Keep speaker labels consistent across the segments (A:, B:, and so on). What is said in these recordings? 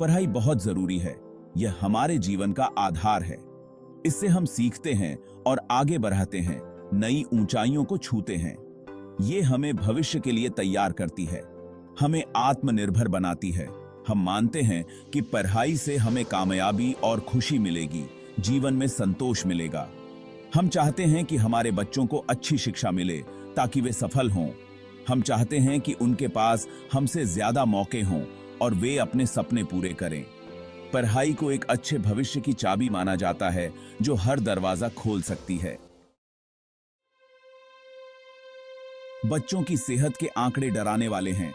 A: पढ़ाई बहुत जरूरी है। यह हमारे जीवन का आधार है। इससे हम सीखते हैं और आगे बढ़ाते हैं, नई ऊंचाइयों को छूते हैं। ये हमें भविष्य के लिए तैयार करती है, हमें आत्मनिर्भर बनाती है। हम मानते हैं कि पढ़ाई से हमें कामयाबी और खुशी मिलेगी, जीवन में संतोष मिलेगा। हम चाहते हैं कि हमारे बच्चों को अच्छी शिक्षा मिले ताकि वे सफल हों। हम चाहते हैं कि उनके पास हमसे ज्यादा मौके हों और वे अपने सपने पूरे करें। पढ़ाई को एक अच्छे भविष्य की चाबी माना जाता है जो हर दरवाजा खोल सकती है। बच्चों की सेहत के आंकड़े डराने वाले हैं।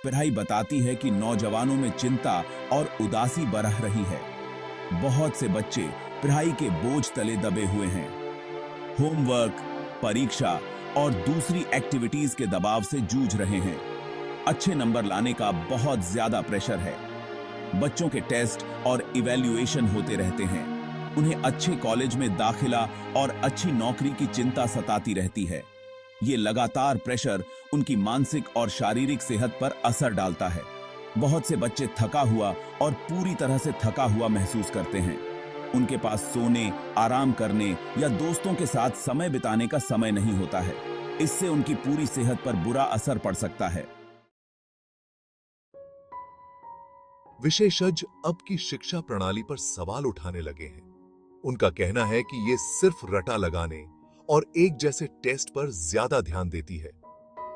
A: पढ़ाई बताती है कि नौजवानों में चिंता और उदासी बढ़ रही है। बहुत से बच्चे पढ़ाई के बोझ तले दबे हुए हैं। होमवर्क, परीक्षा और दूसरी एक्टिविटीज के दबाव से जूझ रहे हैं। अच्छे नंबर लाने का बहुत ज्यादा प्रेशर है। बच्चों के टेस्ट और इवैल्यूएशन होते रहते हैं। उन्हें अच्छे कॉलेज में दाखिला और अच्छी नौकरी की चिंता सताती रहती है। ये लगातार प्रेशर उनकी मानसिक और शारीरिक सेहत पर असर डालता है। बहुत से बच्चे थका हुआ और पूरी तरह से थका हुआ महसूस करते हैं। उनके पास सोने, आराम करने या दोस्तों के साथ समय बिताने का समय नहीं होता है। इससे उनकी पूरी सेहत पर बुरा असर पड़ सकता है।
B: विशेषज्ञ अब की शिक्षा प्रणाली पर सवाल उठाने लगे हैं। उनका कहना है कि ये सिर्फ रटा लगाने और एक जैसे टेस्ट पर ज्यादा ध्यान देती है।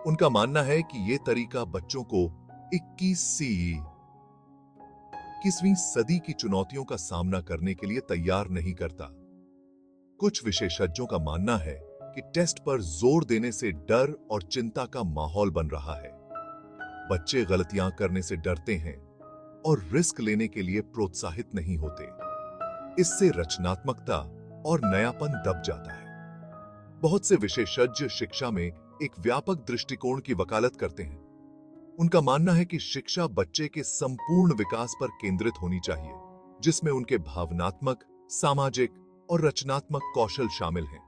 B: उनका मानना है कि यह तरीका बच्चों को 21वीं सदी की चुनौतियों का सामना करने के लिए तैयार नहीं करता। कुछ विशेषज्ञों का मानना है कि टेस्ट पर जोर देने से डर और चिंता का माहौल बन रहा है। बच्चे गलतियां करने से डरते हैं और रिस्क लेने के लिए प्रोत्साहित नहीं होते। इससे रचनात्मकता और नयापन दब जाता है। बहुत से विशेषज्ञ शिक्षा में एक व्यापक दृष्टिकोण की वकालत करते हैं। उनका मानना है कि शिक्षा बच्चे के संपूर्ण विकास पर केंद्रित होनी चाहिए, जिसमें उनके भावनात्मक, सामाजिक और रचनात्मक कौशल शामिल हैं।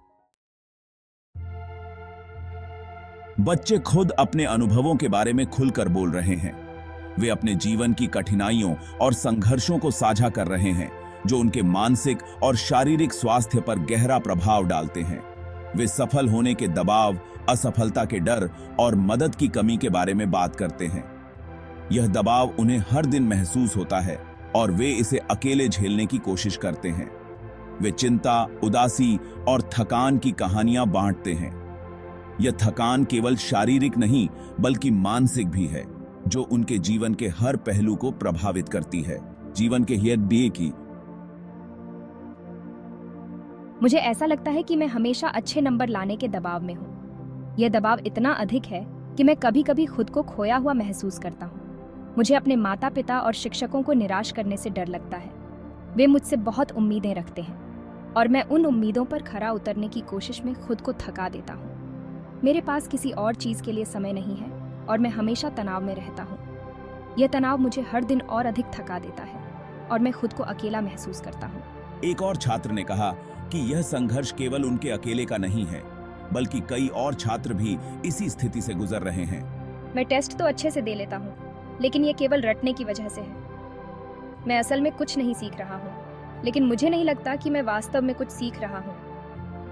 A: बच्चे खुद अपने अनुभवों के बारे में खुलकर बोल रहे हैं। वे अपने जीवन की कठिनाइयों और संघर्षों को साझा कर रहे हैं, जो उनके मानसिक और शारीरिक स्वास्थ्य पर गहरा प्रभाव डालते हैं। वे सफल होने के दबाव, असफलता के डर और मदद की कमी के बारे में बात करते हैं। यह दबाव उन्हें हर दिन महसूस होता है और वे इसे अकेले झेलने की कोशिश करते हैं। वे चिंता, उदासी और थकान की कहानियां बांटते हैं। यह थकान केवल शारीरिक नहीं बल्कि मानसिक भी है, जो उनके जीवन के हर पहलू को प्रभावित करती है। जीवन के हर डे की।
C: मुझे ऐसा लगता है कि मैं हमेशा अच्छे नंबर लाने के दबाव में हूँ। यह दबाव इतना अधिक है कि मैं कभी कभी खुद को खोया हुआ महसूस करता हूँ। मुझे अपने माता पिता और शिक्षकों को निराश करने से डर लगता है। वे मुझसे बहुत उम्मीदें रखते हैं और मैं उन उम्मीदों पर खरा उतरने की कोशिश में खुद को थका देता हूँ। मेरे पास किसी और चीज़ के लिए समय नहीं है और मैं हमेशा तनाव में रहता हूँ। यह तनाव मुझे हर दिन और अधिक थका देता है और मैं खुद को अकेला महसूस करता हूँ।
A: एक और छात्र ने कहा कि यह संघर्ष केवल उनके अकेले का नहीं है, बल्कि कई और छात्र भी इसी स्थिति से गुजर रहे हैं।
C: मैं टेस्ट तो अच्छे से दे लेता हूँ, लेकिन यह केवल रटने की वजह से है। मैं असल में कुछ नहीं सीख रहा हूँ, लेकिन मुझे नहीं लगता कि मैं वास्तव में कुछ सीख रहा हूँ।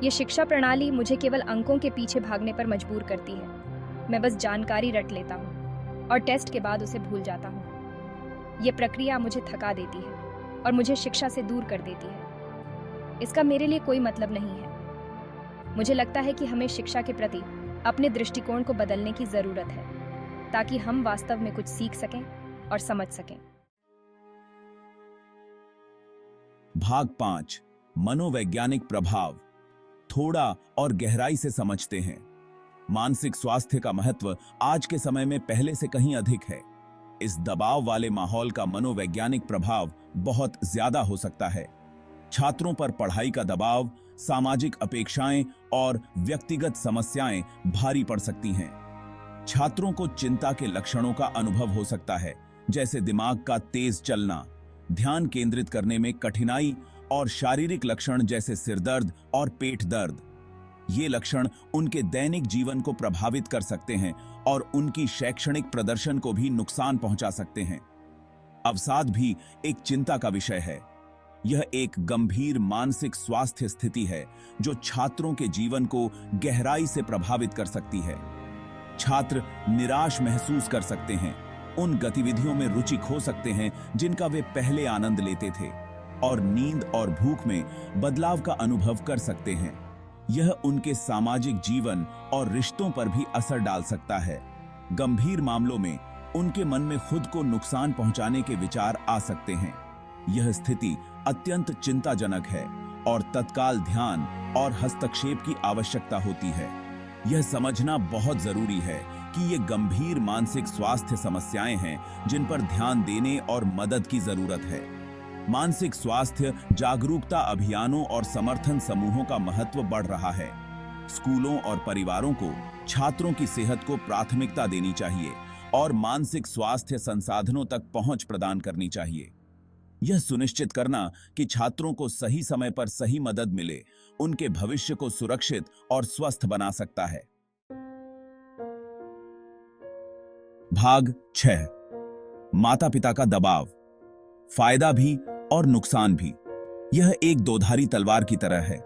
C: ये शिक्षा प्रणाली मुझे केवल अंकों के पीछे भागने पर मजबूर करती है। मैं बस जानकारी रट लेता हूँ और टेस्ट के बाद उसे भूल जाता हूँ। ये प्रक्रिया मुझे थका देती है और मुझे शिक्षा से दूर कर देती है। इसका मेरे लिए कोई मतलब नहीं है। मुझे लगता है कि हमें शिक्षा के प्रति अपने दृष्टिकोण को बदलने की जरूरत है, ताकि हम वास्तव में कुछ सीख सकें और समझ सकें।
A: भाग 5, मनोवैज्ञानिक प्रभाव। थोड़ा और गहराई से समझते हैं। मानसिक स्वास्थ्य का महत्व आज के समय में पहले से कहीं अधिक है। इस दबाव वाले माहौल का मनोवैज्ञानिक प्रभाव बहुत ज्यादा हो सकता है। छात्रों पर पढ़ाई का दबाव, सामाजिक अपेक्षाएं और व्यक्तिगत समस्याएं भारी पड़ सकती हैं। छात्रों को चिंता के लक्षणों का अनुभव हो सकता है, जैसे दिमाग का तेज चलना, ध्यान केंद्रित करने में कठिनाई और शारीरिक लक्षण जैसे सिरदर्द और पेट दर्द। ये लक्षण उनके दैनिक जीवन को प्रभावित कर सकते हैं और उनकी शैक्षणिक प्रदर्शन को भी नुकसान पहुंचा सकते हैं। अवसाद भी एक चिंता का विषय है। यह एक गंभीर मानसिक स्वास्थ्य स्थिति है जो छात्रों के जीवन को गहराई से प्रभावित कर सकती है। छात्र निराश महसूस कर सकते हैं, उन गतिविधियों में रुचि खो सकते हैं जिनका वे पहले आनंद लेते थे, और नींद और भूख में बदलाव का अनुभव कर सकते हैं। यह उनके सामाजिक जीवन और रिश्तों पर भी असर डाल सकता है। गंभीर मामलों में उनके मन में खुद को नुकसान पहुंचाने के विचार आ सकते हैं। यह स्थिति अत्यंत चिंताजनक है और तत्काल ध्यान और हस्तक्षेप की आवश्यकता होती है। यह समझना बहुत जरूरी है कि ये गंभीर मानसिक स्वास्थ्य समस्याएं हैं जिन पर ध्यान देने और मदद की जरूरत है। मानसिक स्वास्थ्य जागरूकता अभियानों और समर्थन समूहों का महत्व बढ़ रहा है। स्कूलों और परिवारों को छात्रों की सेहत को प्राथमिकता देनी चाहिए और मानसिक स्वास्थ्य संसाधनों तक पहुंच प्रदान करनी चाहिए। यह सुनिश्चित करना कि छात्रों को सही समय पर सही मदद मिले, उनके भविष्य को सुरक्षित और स्वस्थ बना सकता है। भाग 6। माता-पिता का दबाव, फायदा भी और नुकसान भी। यह एक दोधारी तलवार की तरह है।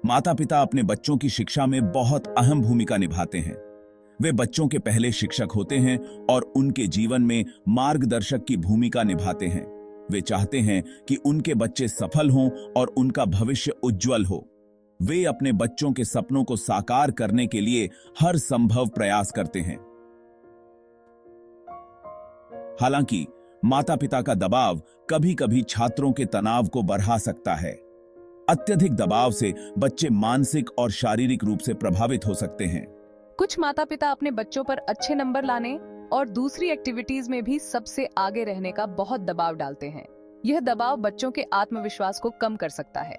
A: माता-पिता अपने बच्चों की शिक्षा में बहुत अहम भूमिका निभाते हैं। वे बच्चों के पहले शिक्षक होते हैं और उनके जीवन में मार्गदर्शक की भूमिका निभाते हैं। वे चाहते हैं कि उनके बच्चे सफल हों और उनका भविष्य उज्जवल हो। वे अपने बच्चों के सपनों को साकार करने के लिए हर संभव प्रयास करते हैं। हालांकि माता-पिता का दबाव कभी-कभी छात्रों के तनाव को बढ़ा सकता है। अत्यधिक दबाव से बच्चे मानसिक और शारीरिक रूप से प्रभावित हो सकते हैं।
D: कुछ माता-पिता अपने बच्चों पर अच्छे नंबर लाने और दूसरी एक्टिविटीज में भी सबसे आगे रहने का बहुत दबाव डालते हैं। यह दबाव बच्चों के आत्मविश्वास को कम कर सकता है।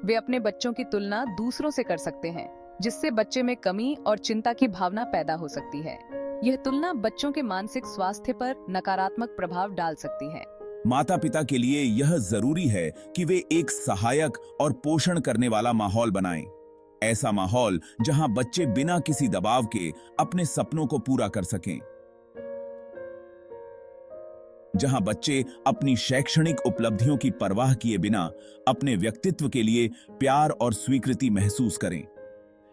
D: वे अपने बच्चों की तुलना दूसरों से कर सकते हैं, जिससे बच्चे में कमी और चिंता की भावना पैदा हो सकती है। यह तुलना बच्चों के मानसिक स्वास्थ्य पर नकारात्मक प्रभाव डाल सकती है।
A: माता-पिता के लिए यह जरूरी है कि वे एक सहायक और पोषण करने वाला माहौल बनाएं। ऐसा माहौल जहां बच्चे बिना किसी दबाव के अपने सपनों को पूरा कर सकें। जहां बच्चे अपनी शैक्षणिक उपलब्धियों की परवाह किए बिना अपने व्यक्तित्व के लिए प्यार और स्वीकृति महसूस करें।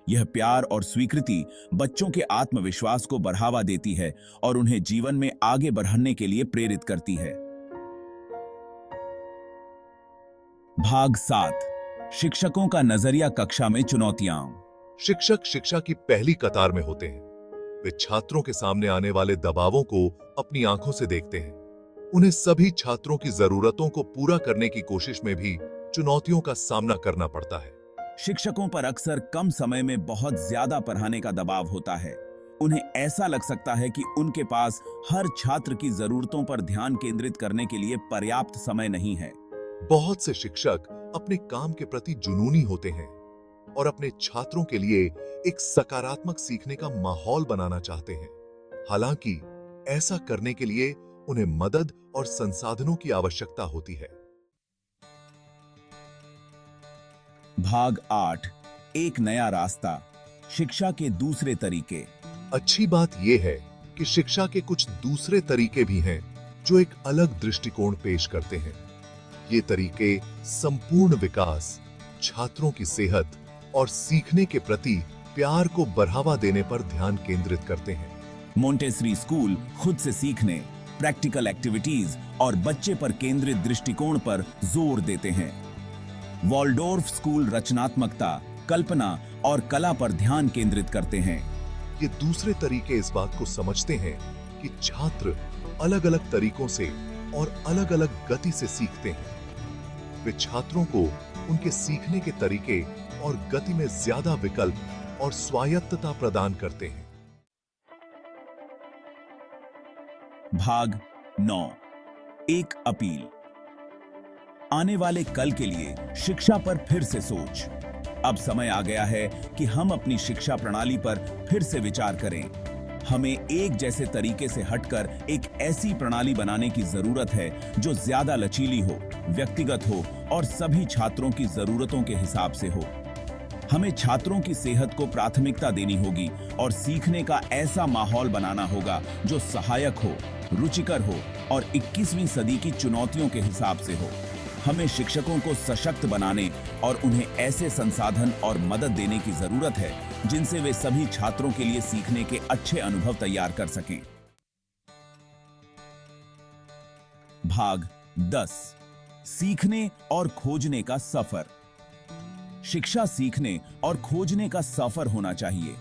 A: यह प्यार और स्वीकृति बच्चों के आत्मविश्वास को बढ़ावा देती है और उन्हें जीवन में आगे बढ़ने के लिए प्रेरित करती है। भाग 7। शिक्षकों का नजरिया कक्षा में चुनौतियां।
B: शिक्षक शिक्षा की पहली कतार में होते हैं। वे छात्रों के सामने आने वाले दबावों को अपनी आंखों से देखते हैं। उन्हें सभी छात्रों की जरूरतों को पूरा करने की कोशिश में भी चुनौतियों का सामना करना पड़ता है।
A: शिक्षकों पर अक्सर कम समय में बहुत ज्यादा पढ़ाने का दबाव होता है। उन्हें ऐसा लग सकता है कि उनके पास हर छात्र की जरूरतों पर ध्यान केंद्रित करने के लिए पर्याप्त समय नहीं है।
B: बहुत से शिक्षक अपने काम के प्रति जुनूनी होते हैं और अपने छात्रों के लिए एक सकारात्मक सीखने का माहौल बनाना चाहते हैं। हालांकि ऐसा करने के लिए उन्हें मदद और संसाधनों की आवश्यकता होती है।
A: भाग 8। एक नया रास्ता, शिक्षा के दूसरे तरीके।
B: अच्छी बात यह है कि शिक्षा के कुछ दूसरे तरीके भी हैं जो एक अलग दृष्टिकोण पेश करते हैं। ये तरीके संपूर्ण विकास, छात्रों की सेहत और सीखने के प्रति प्यार को बढ़ावा देने पर ध्यान केंद्रित करते हैं।
A: मोंटेसरी स्कूल खुद से सीखने, प्रैक्टिकल एक्टिविटीज और बच्चे पर केंद्रित दृष्टिकोण पर जोर देते हैं। वॉल्डोर्फ स्कूल रचनात्मकता, कल्पना और कला पर ध्यान केंद्रित करते हैं।
B: ये दूसरे तरीके इस बात को समझते हैं कि छात्र अलग-अलग तरीकों से और अलग-अलग गति से सीखते हैं। वे छात्रों को उनके सीखने के तरीके और गति में ज्यादा विकल्प और स्वायत्तता प्रदान करते हैं।
A: भाग 9। एक अपील। आने वाले कल के लिए शिक्षा पर फिर से सोच। अब समय आ गया है कि हम अपनी शिक्षा प्रणाली पर फिर से विचार करें। हमें एक जैसे तरीके से हटकर एक ऐसी प्रणाली बनाने की जरूरत है जो ज्यादा लचीली हो, व्यक्तिगत हो और सभी छात्रों की जरूरतों के हिसाब से हो। हमें छात्रों की सेहत को प्राथमिकता देनी होगी और सीखने का ऐसा माहौल बनाना होगा जो सहायक हो, रुचिकर हो और 21वीं सदी की चुनौतियों के हिसाब से हो। हमें शिक्षकों को सशक्त बनाने और उन्हें ऐसे संसाधन और मदद देने की जरूरत है जिनसे वे सभी छात्रों के लिए सीखने के अच्छे अनुभव तैयार कर सकें। भाग 10 सीखने और खोजने का सफर। शिक्षा सीखने और खोजने का सफर होना चाहिए,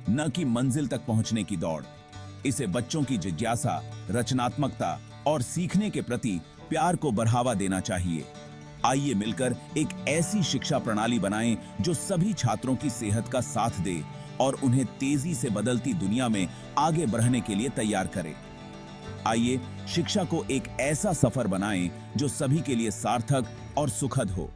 A: न कि मंजिल तक पहुंचने की दौड़। इसे बच्चों की जिज्ञासा, रचनात्मकता और सीखने के प्रति प्यार को बढ़ावा देना चाहिए। आइए मिलकर एक ऐसी शिक्षा प्रणाली बनाएं जो सभी छात्रों की सेहत का साथ दे और उन्हें तेजी से बदलती दुनिया में आगे बढ़ने के लिए तैयार करे। आइए शिक्षा को एक ऐसा सफर बनाएं जो सभी के लिए सार्थक और सुखद हो।